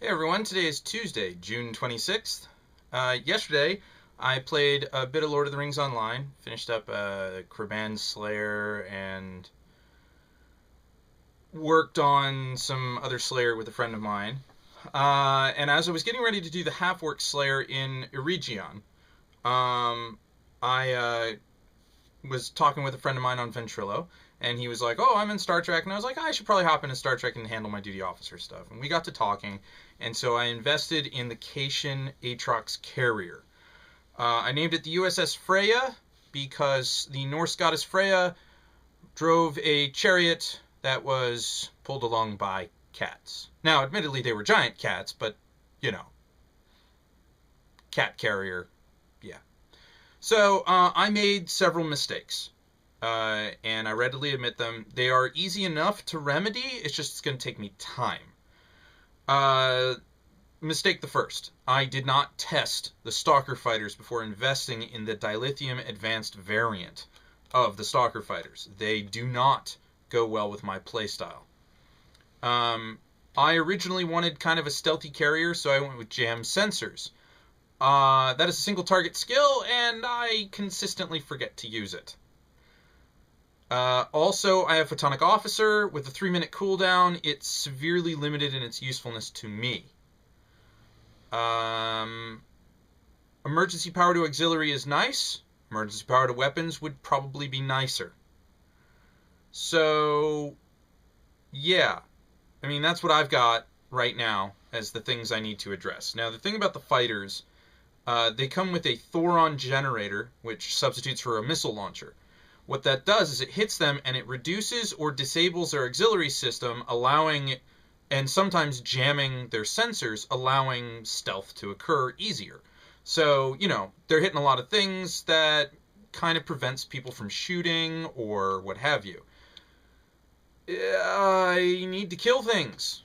Everyone, today is Tuesday, June 26th. Yesterday, I played a bit of Lord of the Rings Online, finished up Kraban's Slayer, and worked on some other Slayer with a friend of mine. And as I was getting ready to do the half-work Slayer in Eregion, I was talking with a friend of mine on Ventrilo, and he was like, oh, I'm in Star Trek, and I was like, I should probably hop into Star Trek and handle my duty officer stuff. And we got to talking, and so I invested in the Caitian Atrox Carrier. I named it the USS Freya because the Norse goddess Freya drove a chariot that was pulled along by cats. Now, admittedly, they were giant cats, but, you know, cat carrier, yeah. So, I made several mistakes. And I readily admit them. They are easy enough to remedy, it's just going to take me time. Mistake the first. I did not test the Stalker Fighters before investing in the dilithium advanced variant of the Stalker Fighters. They do not go well with my playstyle. I originally wanted kind of a stealthy carrier, so I went with jam sensors. That is a single target skill, and I consistently forget to use it. Also, I have Photonic Officer. With a 3-minute cooldown, it's severely limited in its usefulness to me. Emergency power to auxiliary is nice. Emergency power to weapons would probably be nicer. So, yeah. I mean, that's what I've got right now as the things I need to address. Now, the thing about the fighters, they come with a Thoron generator, which substitutes for a missile launcher. What that does is it hits them and it reduces or disables their auxiliary system, allowing, and sometimes jamming their sensors, allowing stealth to occur easier. So, you know, they're hitting a lot of things that kind of prevents people from shooting or what have you. I need to kill things.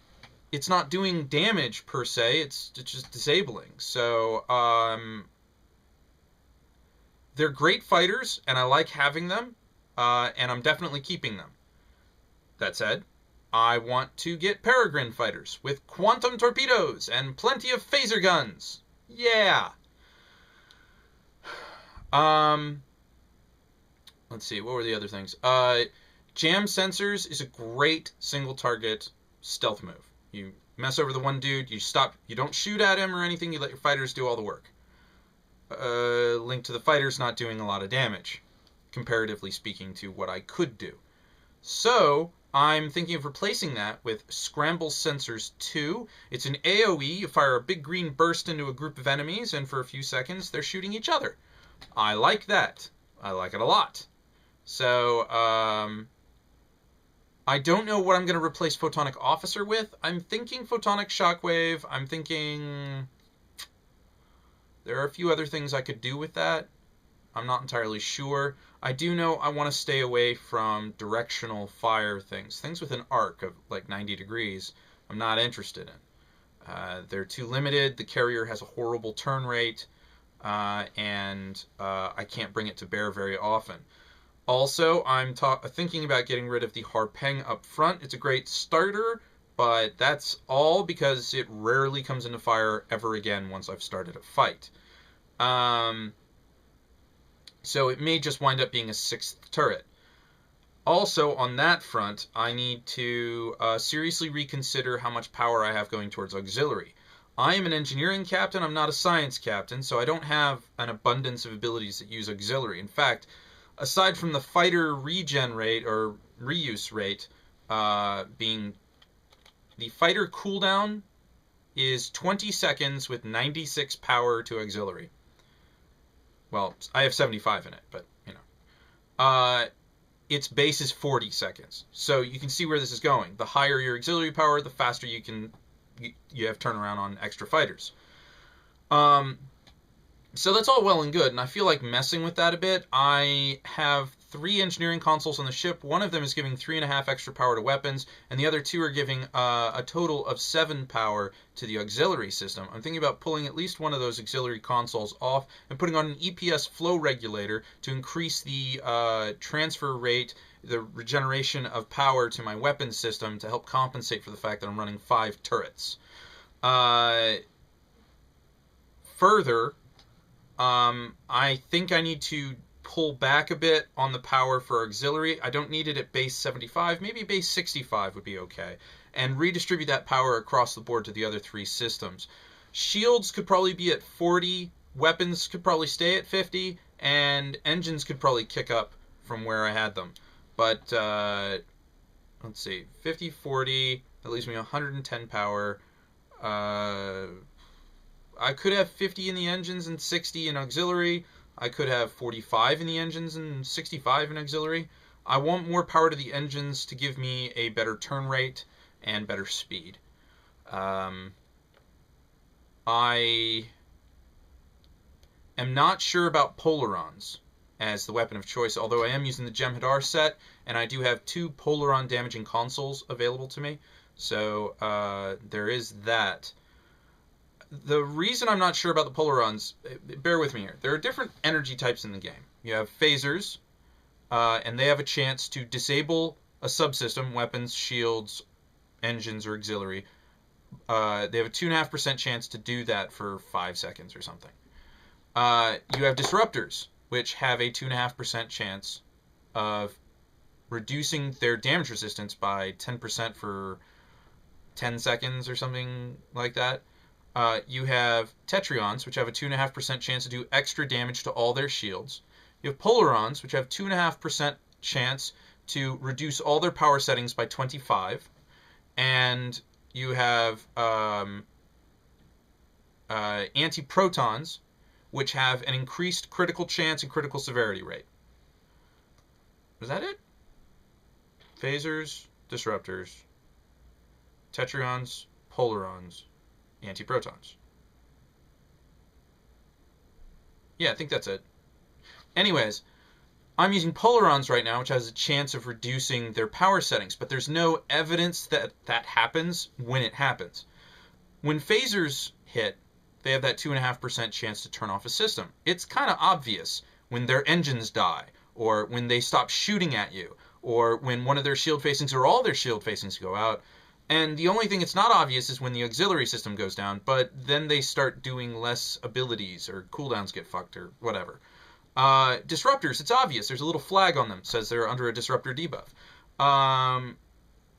It's not doing damage per se, it's just disabling. So, they're great fighters, and I like having them, and I'm definitely keeping them. That said, I want to get Peregrine fighters with quantum torpedoes and plenty of phaser guns. Yeah! Let's see, what were the other things? Jam sensors is a great single-target stealth move. You mess over the one dude, you stop, you don't shoot at him or anything, you let your fighters do all the work. Linked to the fighters not doing a lot of damage, comparatively speaking to what I could do. So, I'm thinking of replacing that with Scramble Sensors 2. It's an AoE, you fire a big green burst into a group of enemies, and for a few seconds, they're shooting each other. I like that. I like it a lot. So, I don't know what I'm going to replace Photonic Officer with. I'm thinking Photonic Shockwave. I'm thinking there are a few other things I could do with that. I'm not entirely sure. I do know I want to stay away from directional fire things. Things with an arc of like 90 degrees, I'm not interested in. They're too limited. The carrier has a horrible turn rate, and I can't bring it to bear very often. Also, I'm thinking about getting rid of the Harpeng up front. It's a great starter, but that's all because it rarely comes into fire ever again once I've started a fight. So it may just wind up being a 6th turret. Also, on that front, I need to seriously reconsider how much power I have going towards auxiliary. I am an engineering captain, I'm not a science captain, so I don't have an abundance of abilities that use auxiliary. In fact, aside from the fighter regen rate, or reuse rate, being the fighter cooldown is 20 seconds with 96 power to auxiliary. Well, I have 75 in it, but, you know. Its base is 40 seconds. So you can see where this is going. The higher your auxiliary power, the faster you have turnaround on extra fighters. So that's all well and good, and I feel like messing with that a bit. I have 3 engineering consoles on the ship. One of them is giving 3.5 extra power to weapons, and the other 2 are giving a total of 7 power to the auxiliary system. I'm thinking about pulling at least one of those auxiliary consoles off and putting on an EPS flow regulator to increase the transfer rate, the regeneration of power to my weapons system to help compensate for the fact that I'm running 5 turrets. Further, I think I need to pull back a bit on the power for auxiliary. I don't need it at base 75. Maybe base 65 would be okay. And redistribute that power across the board to the other three systems. Shields could probably be at 40. Weapons could probably stay at 50. And engines could probably kick up from where I had them. But, let's see. 50, 40. That leaves me 110 power. I could have 50 in the engines and 60 in auxiliary. I could have 45 in the engines and 65 in auxiliary. I want more power to the engines to give me a better turn rate and better speed. I am not sure about Polarons as the weapon of choice, although I am using the Jem'Hadar set, and I do have 2 Polaron damaging consoles available to me. So there is that. The reason I'm not sure about the Polarons, bear with me here. There are different energy types in the game. You have phasers, and they have a chance to disable a subsystem, weapons, shields, engines, or auxiliary. They have a 2.5% chance to do that for 5 seconds or something. You have disruptors, which have a 2.5% chance of reducing their damage resistance by 10% for 10 seconds or something like that. You have Tetrions, which have a 2.5% chance to do extra damage to all their shields. You have Polarons, which have 2.5% chance to reduce all their power settings by 25. And you have Anti-Protons, which have an increased critical chance and critical severity rate. Was that it? Phasers, Disruptors, Tetrions, Polarons, Anti-Protons. Yeah, I think that's it. Anyways, I'm using Polarons right now, which has a chance of reducing their power settings, but there's no evidence that that happens when it happens. When phasers hit, they have that 2.5% chance to turn off a system. It's kind of obvious when their engines die, or when they stop shooting at you, or when one of their shield facings or all their shield facings go out. And the only thing that's not obvious is when the auxiliary system goes down, but then they start doing less abilities, or cooldowns get fucked, or whatever. Disruptors, it's obvious. There's a little flag on them that says they're under a disruptor debuff.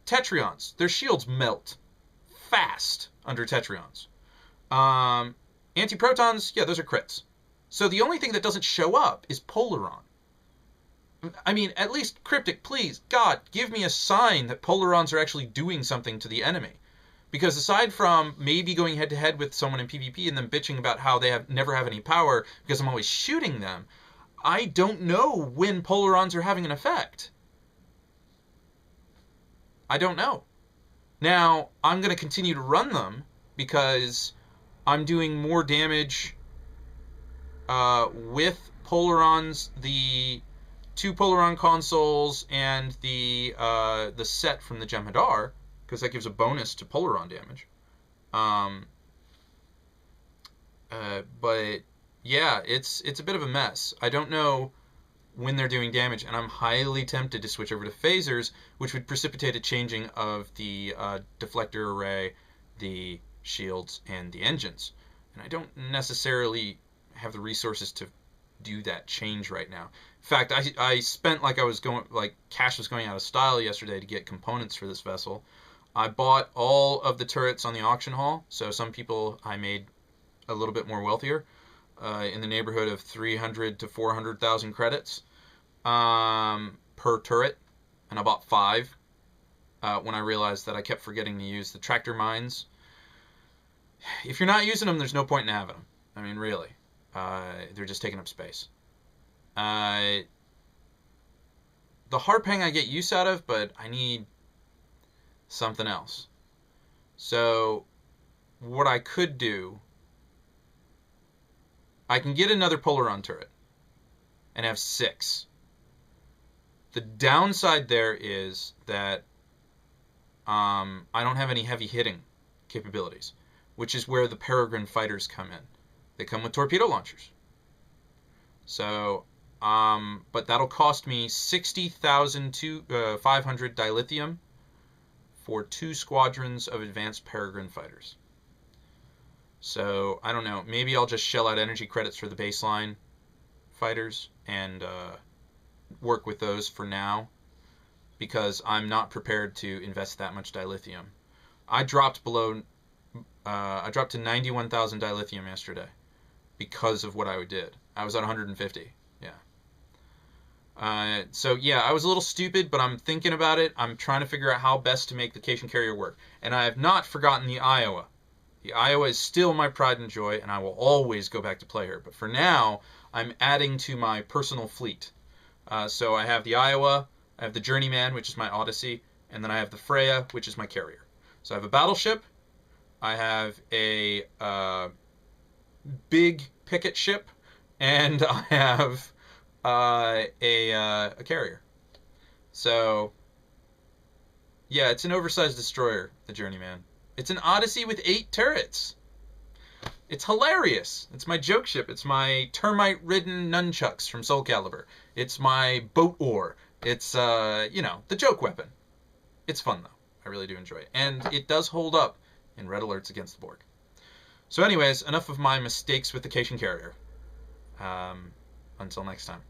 Tetrions, their shields melt fast under Tetrions. Anti-Protons, yeah, those are crits. So the only thing that doesn't show up is Polaron. I mean, at least Cryptic, please, God, give me a sign that Polarons are actually doing something to the enemy. Because aside from maybe going head-to-head with someone in PvP and them bitching about how they never have any power because I'm always shooting them, I don't know when Polarons are having an effect. I don't know. Now, I'm going to continue to run them because I'm doing more damage with Polarons, the 2 Polaron consoles, and the set from the Jem'Hadar, because that gives a bonus to Polaron damage. But yeah, it's a bit of a mess. I don't know when they're doing damage, and I'm highly tempted to switch over to phasers, which would precipitate a changing of the deflector array, the shields, and the engines. And I don't necessarily have the resources to do that change right now. In fact, I spent like cash was going out of style yesterday to get components for this vessel. I bought all of the turrets on the auction hall, so some people I made a little bit more wealthier, in the neighborhood of 300 to 400,000 credits per turret, and I bought 5 when I realized that I kept forgetting to use the tractor mines. If you're not using them, there's no point in having them. I mean, really. They're just taking up space. The Harpang I get use out of, but I need something else. So what I could do, I can get another Polaron turret and have 6. The downside there is that I don't have any heavy hitting capabilities, which is where the Peregrine fighters come in. They come with torpedo launchers. So, but that'll cost me 60,500 dilithium for 2 squadrons of advanced Peregrine fighters. So, I don't know. Maybe I'll just shell out energy credits for the baseline fighters and work with those for now, because I'm not prepared to invest that much dilithium. I dropped to 91,000 dilithium yesterday because of what I did. I was at 150. Yeah. So yeah, I was a little stupid, but I'm thinking about it. I'm trying to figure out how best to make the Caitian Carrier work. And I have not forgotten the Iowa. The Iowa is still my pride and joy, and I will always go back to play her. But for now, I'm adding to my personal fleet. So I have the Iowa, I have the Journeyman, which is my Odyssey, and then I have the Freya, which is my carrier. So I have a battleship, I have a big picket ship, and I have a carrier. So yeah, it's an oversized destroyer, the Journeyman. It's an Odyssey with 8 turrets. It's hilarious. It's my joke ship. It's my termite-ridden nunchucks from Soul Calibur. It's my boat oar. It's, the joke weapon. It's fun, though. I really do enjoy it. And it does hold up in red alerts against the Borg. So anyways, enough of my mistakes with the Caitian Carrier. Until next time.